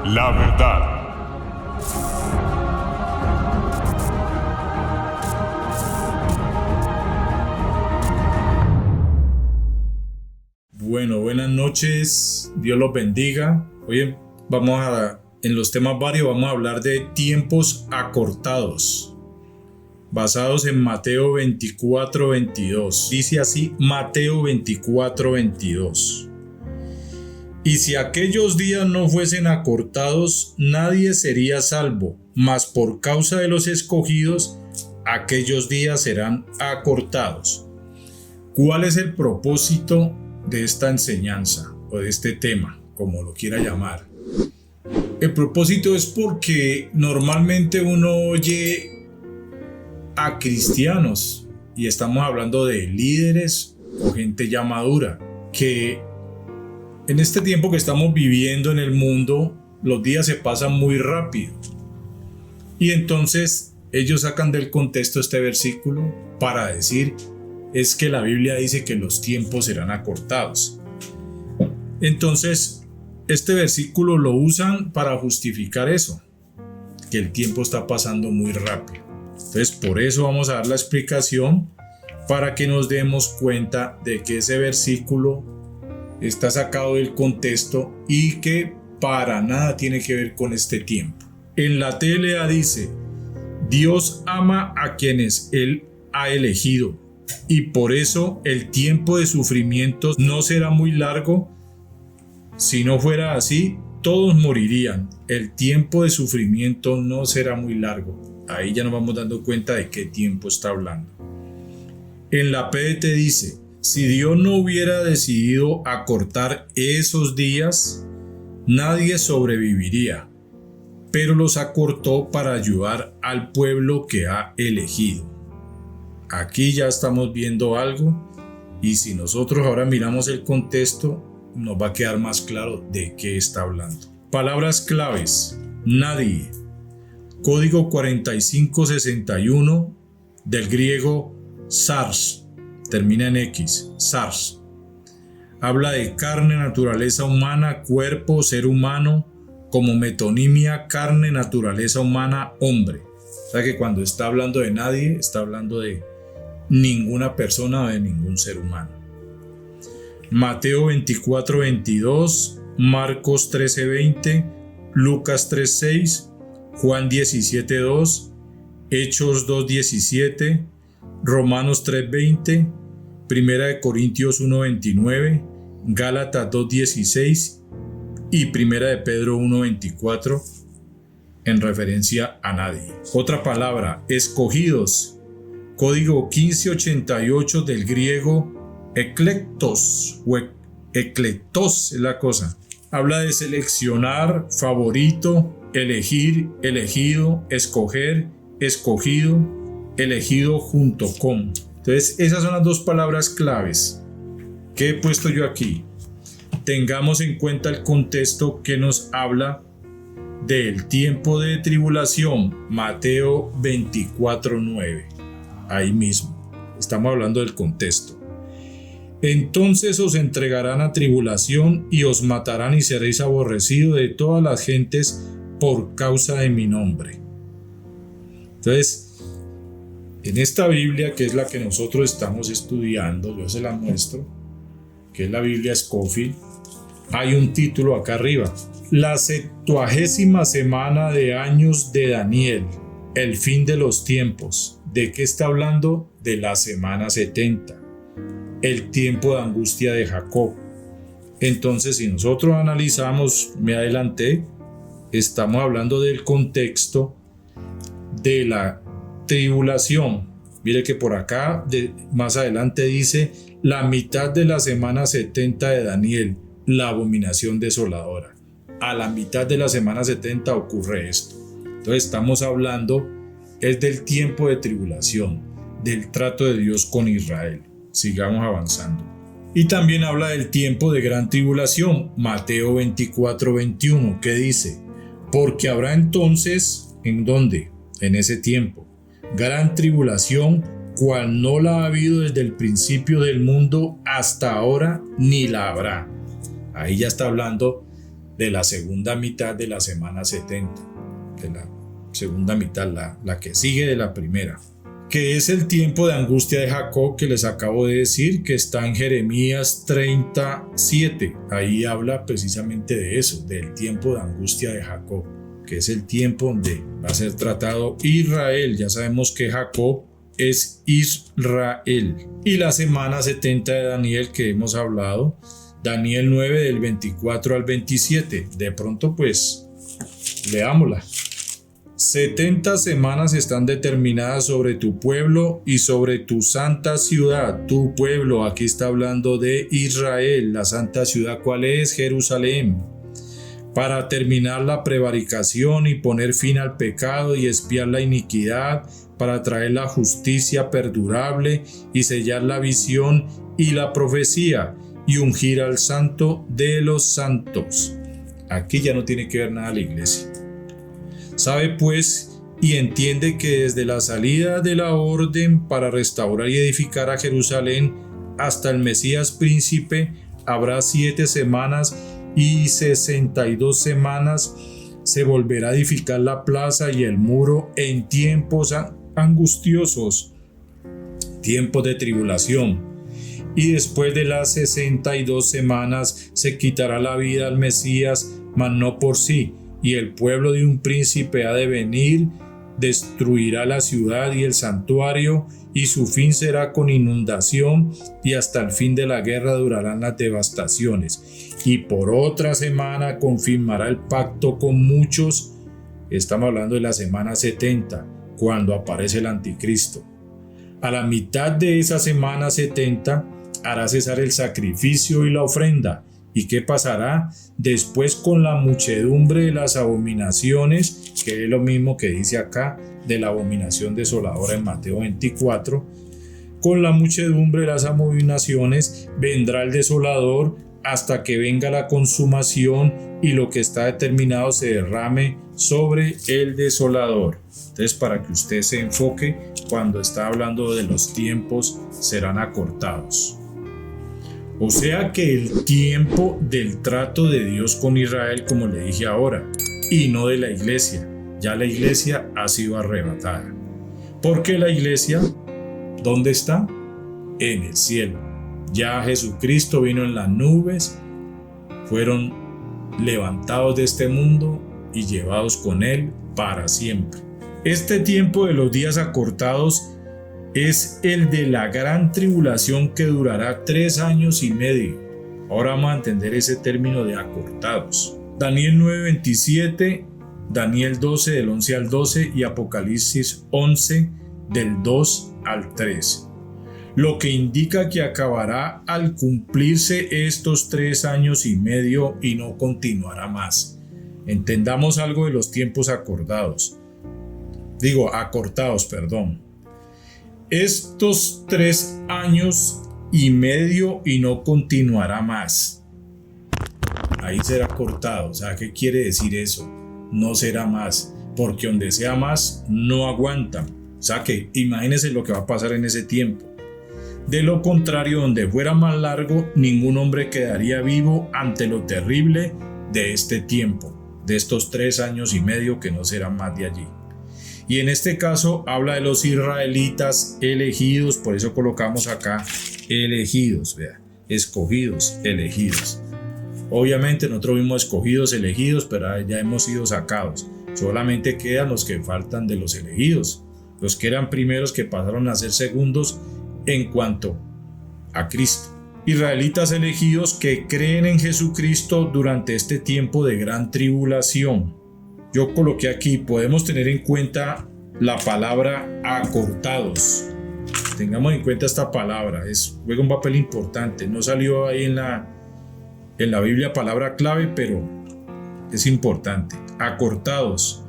La verdad. Bueno, buenas noches, Dios los bendiga. Hoy en los temas varios vamos a hablar de tiempos acortados, basados en Mateo 24:22. Dice así Mateo 24:22. Y si aquellos días no fuesen acortados, nadie sería salvo, mas por causa de los escogidos, aquellos días serán acortados. ¿Cuál es el propósito de esta enseñanza o de este tema, como lo quiera llamar? El propósito es porque normalmente uno oye a cristianos, y estamos hablando de líderes o gente ya madura, que en este tiempo que estamos viviendo en el mundo, los días se pasan muy rápido. Y entonces ellos sacan del contexto este versículo para decir, es que la Biblia dice que los tiempos serán acortados. Entonces, este versículo lo usan para justificar eso, que el tiempo está pasando muy rápido. Entonces, por eso vamos a dar la explicación para que nos demos cuenta de que ese versículo está sacado del contexto y que para nada tiene que ver con este tiempo. En la TLA dice, Dios ama a quienes Él ha elegido, y por eso el tiempo de sufrimientos no será muy largo. Si no fuera así, todos morirían. El tiempo de sufrimiento no será muy largo. Ahí ya nos vamos dando cuenta de qué tiempo está hablando. En la PDT dice, si Dios no hubiera decidido acortar esos días, nadie sobreviviría, pero los acortó para ayudar al pueblo que ha elegido. Aquí ya estamos viendo algo, y si nosotros ahora miramos el contexto, nos va a quedar más claro de qué está hablando. Palabras claves: nadie. Código 4561 del griego SARS, termina en X, SARS. Habla de carne, naturaleza humana, cuerpo, ser humano, como metonimia, carne, naturaleza humana, hombre. O sea que cuando está hablando de nadie, está hablando de ninguna persona o de ningún ser humano. Mateo 24:22, Marcos 13:20, Lucas 3:6, Juan 17:2, Hechos 2:17, Romanos 3:20, Primera de Corintios 1:29, Gálatas 2:16 y Primera de Pedro 1:24 en referencia a nadie. Otra palabra, escogidos. Código 1588 del griego eclectos o eclectos es la cosa. Habla de seleccionar, favorito, elegir, elegido, escoger, escogido, elegido junto con. Entonces esas son las dos palabras claves que he puesto yo aquí. Tengamos en cuenta el contexto que nos habla del tiempo de tribulación, Mateo 24:9. Ahí mismo, estamos hablando del contexto. Entonces os entregarán a tribulación y os matarán y seréis aborrecidos de todas las gentes por causa de mi nombre. Entonces, en esta Biblia, que es la que nosotros estamos estudiando, yo se la muestro, que es la Biblia Scofield, hay un título acá arriba: la 70ª semana de años de Daniel, el fin de los tiempos. ¿De qué está hablando? De la semana 70, el tiempo de angustia de Jacob. Entonces, si nosotros analizamos, me adelanté, estamos hablando del contexto de la tribulación. Mire que por acá, más adelante dice, la mitad de la semana 70 de Daniel, la abominación desoladora. A la mitad de la semana 70 ocurre esto. Entonces estamos hablando es del tiempo de tribulación, del trato de Dios con Israel. Sigamos avanzando. Y también habla del tiempo de gran tribulación, Mateo 24:21, que dice, porque habrá entonces, ¿en dónde? En ese tiempo, gran tribulación, cual no la ha habido desde el principio del mundo hasta ahora, ni la habrá. Ahí ya está hablando de la segunda mitad de la semana 70, de la segunda mitad, la que sigue de la primera, que es el tiempo de angustia de Jacob que les acabo de decir, que está en Jeremías 37. Ahí habla precisamente de eso, del tiempo de angustia de Jacob, que es el tiempo donde va a ser tratado Israel. Ya sabemos que Jacob es Israel. Y la semana 70 de Daniel que hemos hablado, Daniel 9 del 24 al 27. De pronto pues leámosla. 70 semanas están determinadas sobre tu pueblo y sobre tu santa ciudad. Tu pueblo, aquí está hablando de Israel. La santa ciudad, ¿cuál es? Jerusalén. Para terminar la prevaricación y poner fin al pecado y expiar la iniquidad, para traer la justicia perdurable y sellar la visión y la profecía y ungir al santo de los santos. Aquí ya no tiene que ver nada la iglesia. Sabe pues y entiende que desde la salida de la orden para restaurar y edificar a Jerusalén hasta el Mesías príncipe habrá 7 semanas y 62 semanas. Se volverá a edificar la plaza y el muro en tiempos angustiosos, tiempos de tribulación. Y después de las 62 semanas se quitará la vida al Mesías, mas no por sí. Y el pueblo de un príncipe ha de venir, destruirá la ciudad y el santuario, y su fin será con inundación, y hasta el fin de la guerra durarán las devastaciones. Y por otra semana confirmará el pacto con muchos. Estamos hablando de la semana 70, cuando aparece el anticristo. A la mitad de esa semana 70 hará cesar el sacrificio y la ofrenda. ¿Y qué pasará? Después con la muchedumbre de las abominaciones, que es lo mismo que dice acá de la abominación desoladora en Mateo 24, con la muchedumbre de las abominaciones vendrá el desolador hasta que venga la consumación y lo que está determinado se derrame sobre el desolador. Entonces, para que usted se enfoque, cuando está hablando de los tiempos serán acortados. O sea que el tiempo del trato de Dios con Israel, como le dije ahora, y no de la iglesia. Ya la iglesia ha sido arrebatada. Porque la iglesia, ¿dónde está? En el cielo. Ya Jesucristo vino en las nubes, fueron levantados de este mundo y llevados con Él para siempre. Este tiempo de los días acortados es el de la gran tribulación que durará 3 años y medio. Ahora vamos a entender ese término de acortados. Daniel 9:27, Daniel 12 del 11 al 12 y Apocalipsis 11 del 2 al 3. Lo que indica que acabará al cumplirse estos 3 años y medio y no continuará más. Entendamos algo de los tiempos acortados. Estos 3 años y medio y no continuará más. Ahí será cortado. O sea, ¿qué quiere decir eso? No será más, porque donde sea más no aguantan. O sea que imagínense lo que va a pasar en ese tiempo. De lo contrario, donde fuera más largo, ningún hombre quedaría vivo ante lo terrible de este tiempo, de estos 3 años y medio que no serán más de allí. Y en este caso habla de los israelitas elegidos, por eso colocamos acá elegidos, vea, escogidos, elegidos. Obviamente nosotros vimos escogidos, elegidos, pero ya hemos sido sacados. Solamente quedan los que faltan de los elegidos, los que eran primeros que pasaron a ser segundos en cuanto a Cristo. Israelitas elegidos que creen en Jesucristo durante este tiempo de gran tribulación. Yo coloqué aquí, podemos tener en cuenta la palabra acortados. Tengamos en cuenta esta palabra, juega un papel importante. No salió ahí en la Biblia palabra clave, pero es importante. Acortados.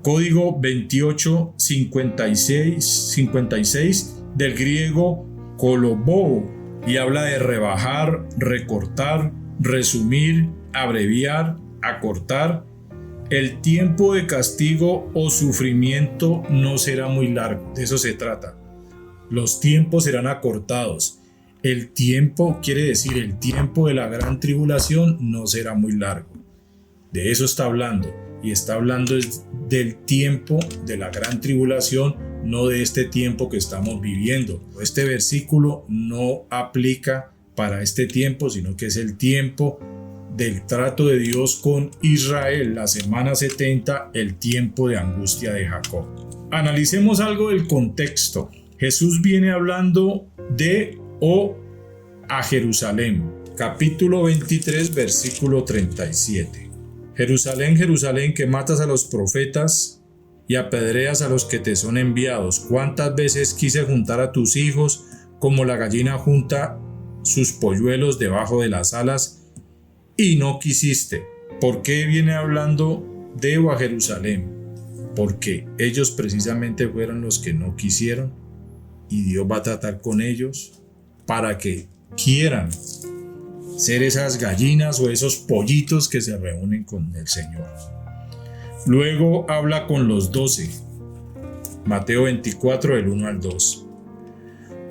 Código 2856 del griego kolobou, y habla de rebajar, recortar, resumir, abreviar, acortar. El tiempo de castigo o sufrimiento no será muy largo, de eso se trata. Los tiempos serán acortados. El tiempo quiere decir el tiempo de la gran tribulación no será muy largo. De eso está hablando. Y está hablando del tiempo de la gran tribulación, no de este tiempo que estamos viviendo. Este versículo no aplica para este tiempo, sino que es el tiempo del trato de Dios con Israel, la semana 70, el tiempo de angustia de Jacob. Analicemos algo del contexto. Jesús viene hablando a Jerusalén, capítulo 23, versículo 37. Jerusalén, Jerusalén, que matas a los profetas y apedreas a los que te son enviados. ¿Cuántas veces quise juntar a tus hijos como la gallina junta sus polluelos debajo de las alas y no quisiste? ¿Por qué viene hablando de a Jerusalén? Porque ellos precisamente fueron los que no quisieron y Dios va a tratar con ellos para que quieran ser esas gallinas o esos pollitos que se reúnen con el Señor. Luego habla con los 12. Mateo 24, del 1 al 2.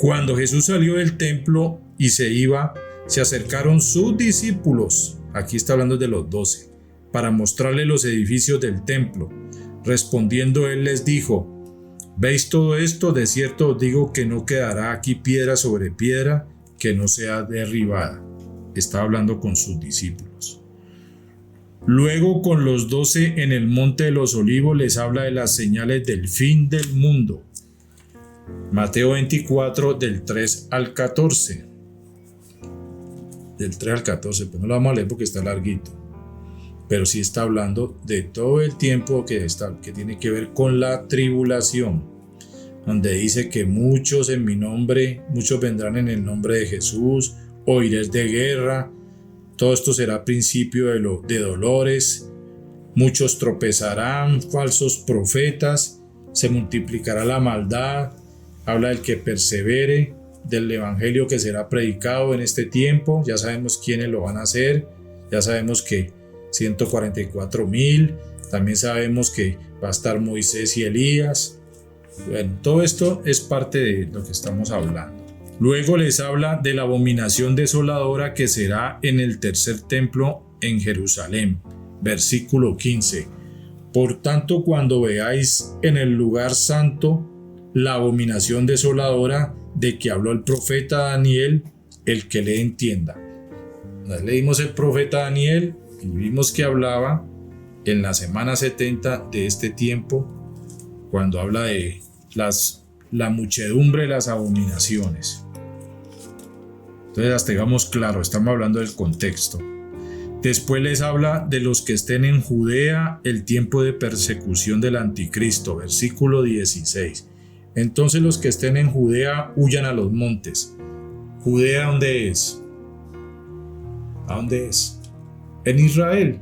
Cuando Jesús salió del templo y se iba, se acercaron sus discípulos, aquí está hablando de los 12, para mostrarle los edificios del templo. Respondiendo él les dijo: ¿Veis todo esto? De cierto os digo que no quedará aquí piedra sobre piedra que no sea derribada. Está hablando con sus discípulos. Luego con los 12 en el monte de los olivos les habla de las señales del fin del mundo. Mateo 24, del 3 al 14. Del 3 al 14, pero no lo vamos a leer porque está larguito. Pero sí está hablando de todo el tiempo que tiene que ver con la tribulación, donde dice que muchos en mi nombre, muchos vendrán en el nombre de Jesús, oiréis de guerra, todo esto será principio de dolores, muchos tropezarán, falsos profetas, se multiplicará la maldad, habla del que persevere, del evangelio que será predicado en este tiempo, ya sabemos quiénes lo van a hacer, ya sabemos que 144,000, también sabemos que va a estar Moisés y Elías. Bueno, todo esto es parte de lo que estamos hablando. Luego les habla de la abominación desoladora que será en el tercer templo en Jerusalén. Versículo 15. Por tanto, cuando veáis en el lugar santo la abominación desoladora de que habló el profeta Daniel, el que le entienda. Leímos el profeta Daniel y vimos que hablaba en la semana 70 de este tiempo, cuando habla de la muchedumbre de las abominaciones. Entonces hasta digamos claro, estamos hablando del contexto. Después les habla de los que estén en Judea, el tiempo de persecución del anticristo, versículo 16. Entonces los que estén en Judea huyan a los montes. ¿Judea dónde es? ¿A dónde es? En Israel.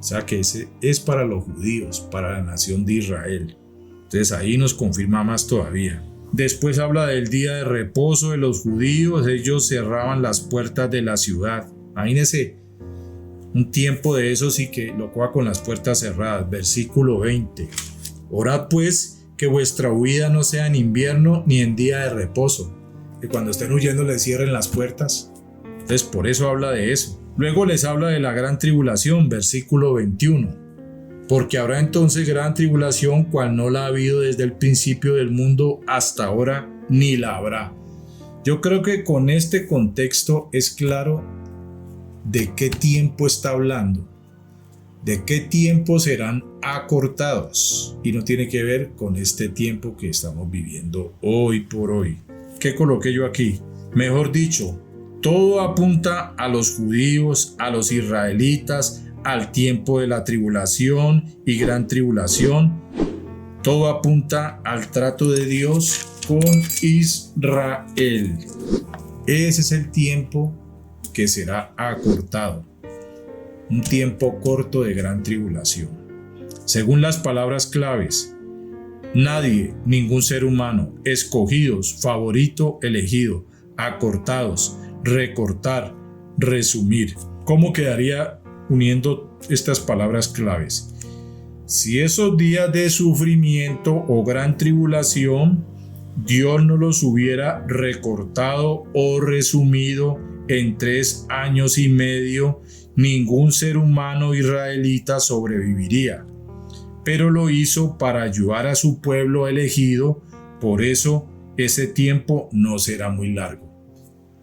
O sea que ese es para los judíos, para la nación de Israel. Entonces ahí nos confirma más todavía. Después habla del día de reposo de los judíos. Ellos cerraban las puertas de la ciudad. Imagínense un tiempo de eso, sí que lo coja con las puertas cerradas. Versículo 20. Orad pues que vuestra huida no sea en invierno ni en día de reposo, que cuando estén huyendo les cierren las puertas. Entonces por eso habla de eso. Luego les habla de la gran tribulación, versículo 21. Porque habrá entonces gran tribulación, cual no la ha habido desde el principio del mundo hasta ahora, ni la habrá. Yo creo que con este contexto es claro de qué tiempo está hablando, de qué tiempo serán acortados, y no tiene que ver con este tiempo que estamos viviendo hoy por hoy. ¿Qué coloqué yo aquí? Mejor dicho, todo apunta a los judíos, a los israelitas, al tiempo de la tribulación y gran tribulación. Todo apunta al trato de Dios con Israel. Ese es el tiempo que será acortado. Un tiempo corto de gran tribulación. Según las palabras claves, nadie, ningún ser humano, escogidos, favorito, elegido, acortados, recortar, resumir. ¿Cómo quedaría uniendo estas palabras claves? Si esos días de sufrimiento o gran tribulación Dios no los hubiera recortado o resumido en 3 años y medio, ningún ser humano israelita sobreviviría, pero lo hizo para ayudar a su pueblo elegido, por eso ese tiempo no será muy largo.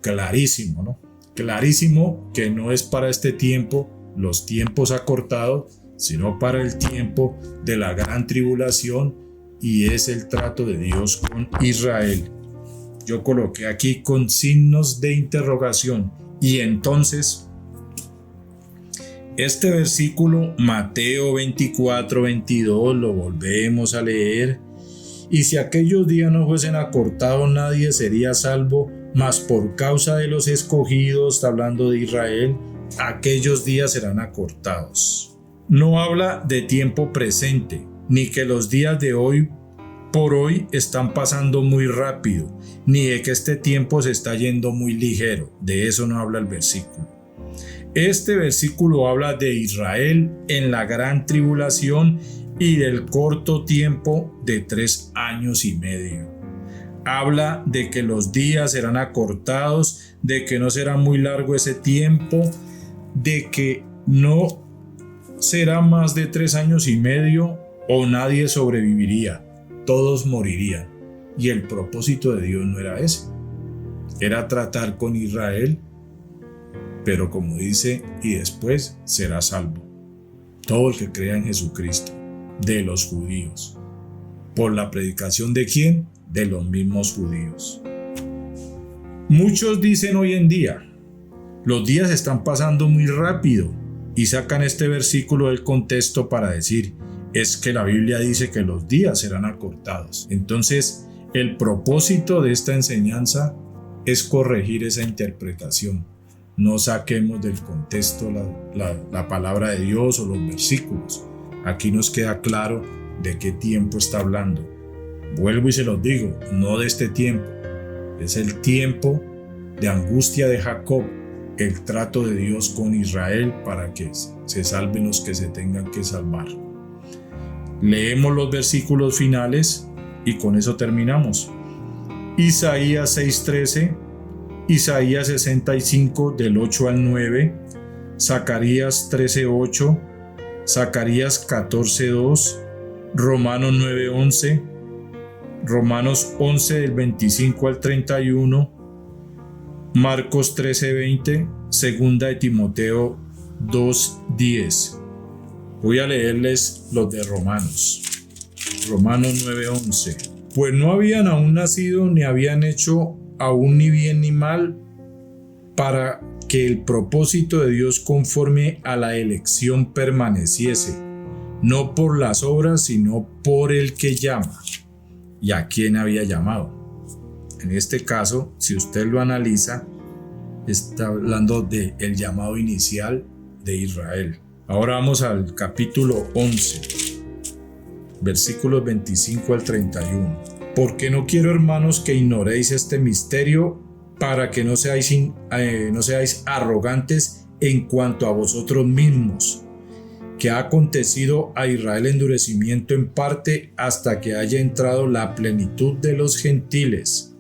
Clarísimo, ¿no? Clarísimo que no es para este tiempo, los tiempos acortados, sino para el tiempo de la gran tribulación, y es el trato de Dios con Israel. Yo coloqué aquí con signos de interrogación. Y entonces, este versículo, Mateo 24:22, lo volvemos a leer. Y si aquellos días no fuesen acortados, nadie sería salvo, mas por causa de los escogidos, está hablando de Israel, aquellos días serán acortados. No habla de tiempo presente, ni que los días de hoy por hoy están pasando muy rápido, ni de que este tiempo se está yendo muy ligero. De eso no habla el versículo. Este versículo habla de Israel en la gran tribulación y del corto tiempo de 3 años y medio. Habla de que los días serán acortados, de que no será muy largo ese tiempo, de que no será más de 3 años y medio o nadie sobreviviría. Todos morirían. Y el propósito de Dios no era ese. Era tratar con Israel, pero como dice, y después será salvo todo el que crea en Jesucristo, de los judíos. ¿Por la predicación de quién? De los mismos judíos. Muchos dicen hoy en día, los días están pasando muy rápido, y sacan este versículo del contexto para decir, es que la Biblia dice que los días serán acortados. Entonces, el propósito de esta enseñanza es corregir esa interpretación. No saquemos del contexto la palabra de Dios o los versículos. Aquí nos queda claro de qué tiempo está hablando. Vuelvo y se los digo, no de este tiempo. Es el tiempo de angustia de Jacob, el trato de Dios con Israel para que se salven los que se tengan que salvar. Leemos los versículos finales y con eso terminamos. Isaías 6:13, Isaías 65 del 8 al 9, Zacarías 13:8, Zacarías 14:2, Romanos 9:11, Romanos 11 del 25 al 31, Marcos 13:20, segunda de Timoteo 2:10. Voy a leerles los de Romanos. Romanos 9:11. Pues no habían aún nacido ni habían hecho aún ni bien ni mal, para que el propósito de Dios conforme a la elección permaneciese, no por las obras, sino por el que llama. ¿Y a quién había llamado? En este caso, si usted lo analiza, está hablando del llamado inicial de Israel. Ahora vamos al capítulo 11, versículos 25 al 31. Porque no quiero, hermanos, que ignoréis este misterio, para que no seáis arrogantes en cuanto a vosotros mismos, que ha acontecido a Israel endurecimiento en parte hasta que haya entrado la plenitud de los gentiles.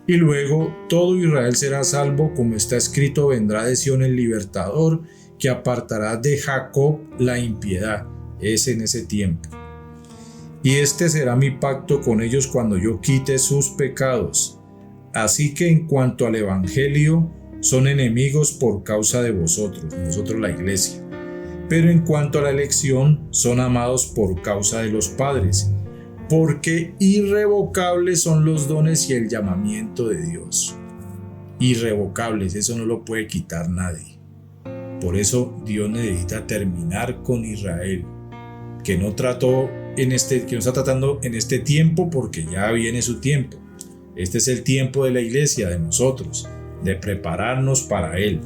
Y luego todo Israel será salvo, como está escrito, vendrá de Sión el libertador, que apartará de Jacob la impiedad. Es en ese tiempo. Y este será mi pacto con ellos cuando yo quite sus pecados. Así que en cuanto al evangelio, son enemigos por causa de vosotros, nosotros la iglesia. Pero en cuanto a la elección, son amados por causa de los padres, porque irrevocables son los dones y el llamamiento de Dios. Irrevocables, eso no lo puede quitar nadie. Por eso Dios necesita terminar con Israel, que no está tratando en este tiempo, porque ya viene su tiempo. Este es el tiempo de la iglesia, de nosotros, de prepararnos para Él.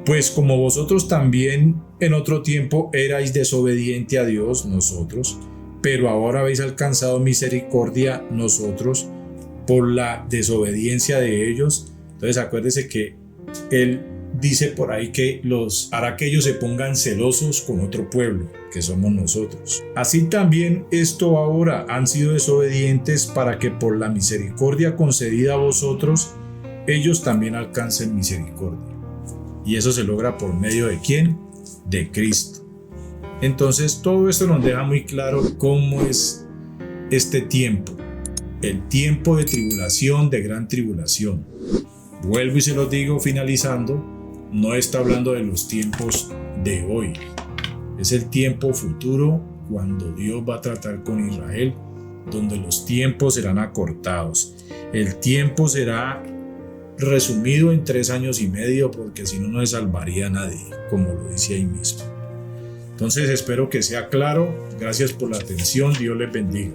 Pues como vosotros también en otro tiempo erais desobediente a Dios, nosotros, pero ahora habéis alcanzado misericordia, nosotros, por la desobediencia de ellos. Entonces acuérdese que Él dice por ahí que hará que ellos se pongan celosos con otro pueblo, que somos nosotros. Así también esto ahora han sido desobedientes, para que por la misericordia concedida a vosotros, ellos también alcancen misericordia. Y eso se logra por medio ¿de quién? De Cristo. Entonces todo esto nos deja muy claro cómo es este tiempo. El tiempo de tribulación, de gran tribulación. Vuelvo y se los digo finalizando, no está hablando de los tiempos de hoy. Es el tiempo futuro cuando Dios va a tratar con Israel, donde los tiempos serán acortados. El tiempo será resumido en 3 años y medio, porque si no, no se salvaría a nadie, como lo dice ahí mismo. Entonces espero que sea claro. Gracias por la atención. Dios les bendiga.